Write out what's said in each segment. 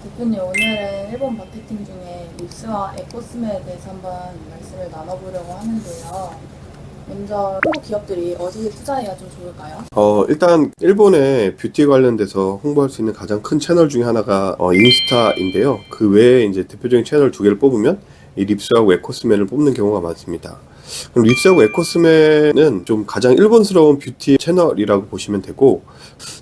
대표님, 오늘은 일본 마케팅 중에 립스와 에코스메에 대해서 한번 말씀을 나눠보려고 하는데요. 먼저 한국 기업들이 어디에 투자해야 좀 좋을까요? 일단 일본의 뷰티 관련돼서 홍보할 수 있는 가장 큰 채널 중에 하나가 인스타인데요. 그 외에 이제 대표적인 채널 두 개를 뽑으면 이 립스하고 에코스메를 뽑는 경우가 많습니다. 그럼 립스하고 에코스메는 좀 가장 일본스러운 뷰티 채널이라고 보시면 되고,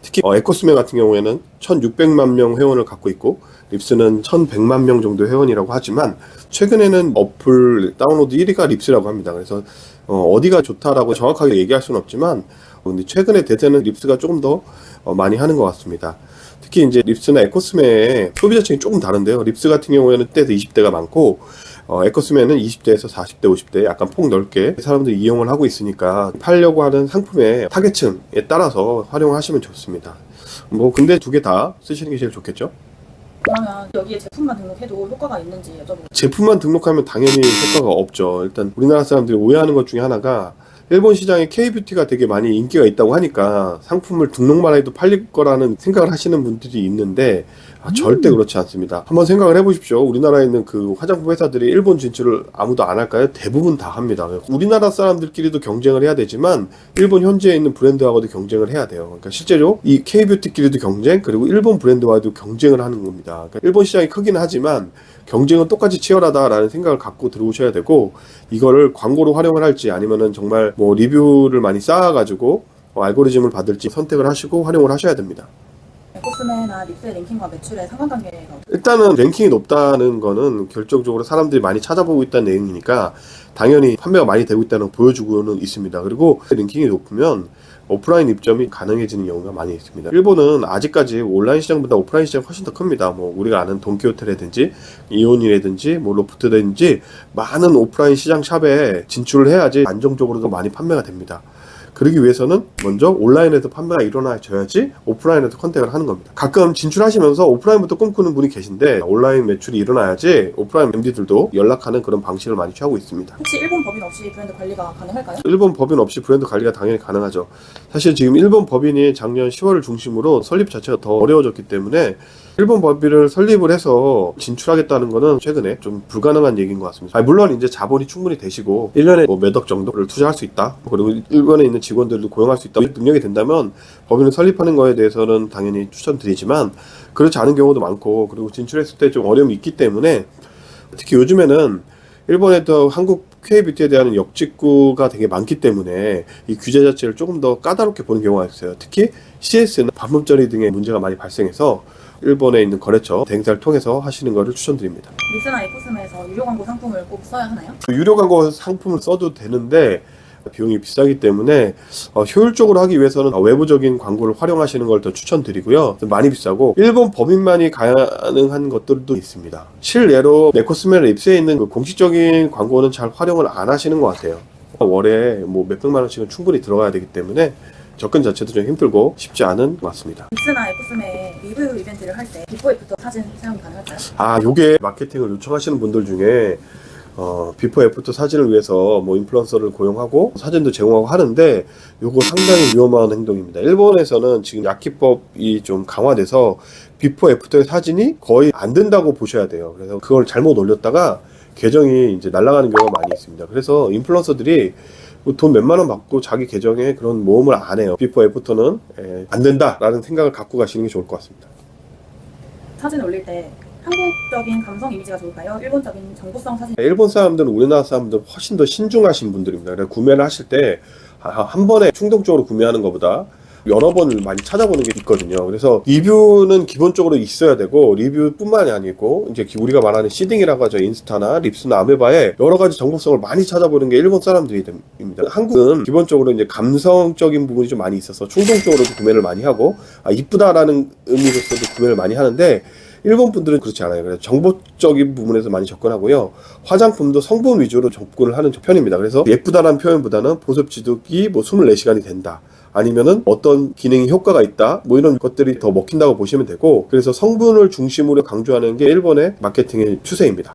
특히 에코스메 같은 경우에는 1600만 명 회원을 갖고 있고 립스는 1100만 명 정도 회원이라고 하지만, 최근에는 어플 다운로드 1위가 립스라고 합니다. 그래서 어디가 좋다라고 정확하게 얘기할 수는 없지만, 근데 최근에 대세는 립스가 조금 더 많이 하는 것 같습니다. 특히 이제 립스나 에코스메의 소비자층이 조금 다른데요. 립스 같은 경우에는 10대에서 20대가 많고, 에코스메는 20대에서 40대, 50대 약간 폭 넓게 사람들이 이용을 하고 있으니까 팔려고 하는 상품의 타겟층에 따라서 활용하시면 좋습니다. 근데 두 개 다 쓰시는 게 제일 좋겠죠? 그러면 여기에 제품만 등록해도 효과가 있는지 여쭤보고. 제품만 등록하면 당연히 효과가 없죠. 일단 우리나라 사람들이 오해하는 것 중에 하나가, 일본 시장에 K뷰티가 되게 많이 인기가 있다고 하니까 상품을 등록만 해도 팔릴 거라는 생각을 하시는 분들이 있는데, 절대 그렇지 않습니다. 한번 생각을 해보십시오. 우리나라에 있는 그 화장품 회사들이 일본 진출을 아무도 안 할까요? 대부분 다 합니다. 우리나라 사람들끼리도 경쟁을 해야 되지만 일본 현지에 있는 브랜드하고도 경쟁을 해야 돼요. 그러니까 실제로 이 K뷰티끼리도 경쟁, 그리고 일본 브랜드와도 경쟁을 하는 겁니다. 그러니까 일본 시장이 크긴 하지만 경쟁은 똑같이 치열하다라는 생각을 갖고 들어오셔야 되고, 이거를 광고로 활용을 할지 아니면은 정말 리뷰를 많이 쌓아가지고 알고리즘을 받을지 선택을 하시고 활용을 하셔야 됩니다. 에코스메나 립스의 랭킹과 매출의 상관관계가 일단은 랭킹이 높다는 거는 결정적으로 사람들이 많이 찾아보고 있다는 내용이니까 당연히 판매가 많이 되고 있다는 걸 보여주고는 있습니다. 그리고 랭킹이 높으면 오프라인 입점이 가능해지는 경우가 많이 있습니다. 일본은 아직까지 온라인 시장보다 오프라인 시장이 훨씬 더 큽니다. 우리가 아는 돈키호테라든지 이온이라든지 로프트라든지 많은 오프라인 시장 샵에 진출을 해야지 안정적으로도 많이 판매가 됩니다. 그러기 위해서는 먼저 온라인에서 판매가 일어나줘야지 오프라인에서 컨택을 하는 겁니다. 가끔 진출하시면서 오프라인부터 꿈꾸는 분이 계신데, 온라인 매출이 일어나야지 오프라인 MD들도 연락하는 그런 방식을 많이 취하고 있습니다. 혹시 일본 법인 없이 브랜드 관리가 가능할까요? 일본 법인 없이 브랜드 관리가 당연히 가능하죠. 사실 지금 일본 법인이 작년 10월을 중심으로 설립 자체가 더 어려워졌기 때문에 일본 법인을 설립을 해서 진출하겠다는 거는 최근에 좀 불가능한 얘기인 것 같습니다. 물론 이제 자본이 충분히 되시고 1년에 몇 억 정도를 투자할 수 있다, 그리고 일본에 있는 직원들도 고용할 수 있다, 능력이 된다면 법인을 설립하는 거에 대해서는 당연히 추천드리지만, 그렇지 않은 경우도 많고, 그리고 진출했을 때 좀 어려움이 있기 때문에, 특히 요즘에는 일본에도 한국 K뷰티에 대한 역직구가 되게 많기 때문에 이 규제 자체를 조금 더 까다롭게 보는 경우가 있어요. 특히 CS는 반품절이 등의 문제가 많이 발생해서 일본에 있는 거래처 대행사를 통해서 하시는 것을 추천드립니다. 립스나 에코스메에서 유료 광고 상품을 꼭 써야 하나요? 유료 광고 상품을 써도 되는데 비용이 비싸기 때문에 효율적으로 하기 위해서는 외부적인 광고를 활용하시는 걸 더 추천드리고요. 많이 비싸고 일본 법인만이 가능한 것들도 있습니다. 실례로 에코스메 립스에 있는 그 공식적인 광고는 잘 활용을 안 하시는 것 같아요. 월에 몇백만 원씩은 충분히 들어가야 되기 때문에 접근 자체도 좀 힘들고 쉽지 않은 것 같습니다. 립스나 에코스메 리뷰 이벤트를 할 때 비포 애프터 사진 사용이 가능할까요? 요게 마케팅을 요청하시는 분들 중에 비포 애프터 사진을 위해서 인플루언서를 고용하고 사진도 제공하고 하는데, 요거 상당히 위험한 행동입니다. 일본에서는 지금 야키법이 좀 강화돼서 비포 애프터의 사진이 거의 안 된다고 보셔야 돼요. 그래서 그걸 잘못 올렸다가 계정이 이제 날아가는 경우가 많이 있습니다. 그래서 인플루언서들이 돈 몇만 원 받고 자기 계정에 그런 모험을 안 해요. 비포 애프터는 안 된다라는 생각을 갖고 가시는 게 좋을 것 같습니다. 사진을 올릴 때 한국적인 감성 이미지가 좋을까요? 일본적인 정보성 사진? 일본 사람들은 우리나라 사람들은 훨씬 더 신중하신 분들입니다. 그래서 구매를 하실 때 한 번에 충동적으로 구매하는 것보다 여러 번을 많이 찾아보는 게 있거든요. 그래서 리뷰는 기본적으로 있어야 되고, 리뷰뿐만이 아니고 이제 우리가 말하는 시딩이라고 하죠. 인스타나 립스나 아메바에 여러 가지 정보성을 많이 찾아보는 게 일본 사람들입니다. 한국은 기본적으로 이제 감성적인 부분이 좀 많이 있어서 충동적으로도 구매를 많이 하고, 이쁘다라는 의미로서도 구매를 많이 하는데, 일본 분들은 그렇지 않아요. 그래서 정보적인 부분에서 많이 접근하고요. 화장품도 성분 위주로 접근을 하는 편입니다. 그래서 예쁘다라는 표현보다는 보습 지속이 24시간이 된다, 아니면은 어떤 기능이 효과가 있다, 이런 것들이 더 먹힌다고 보시면 되고, 그래서 성분을 중심으로 강조하는 게 일본의 마케팅의 추세입니다.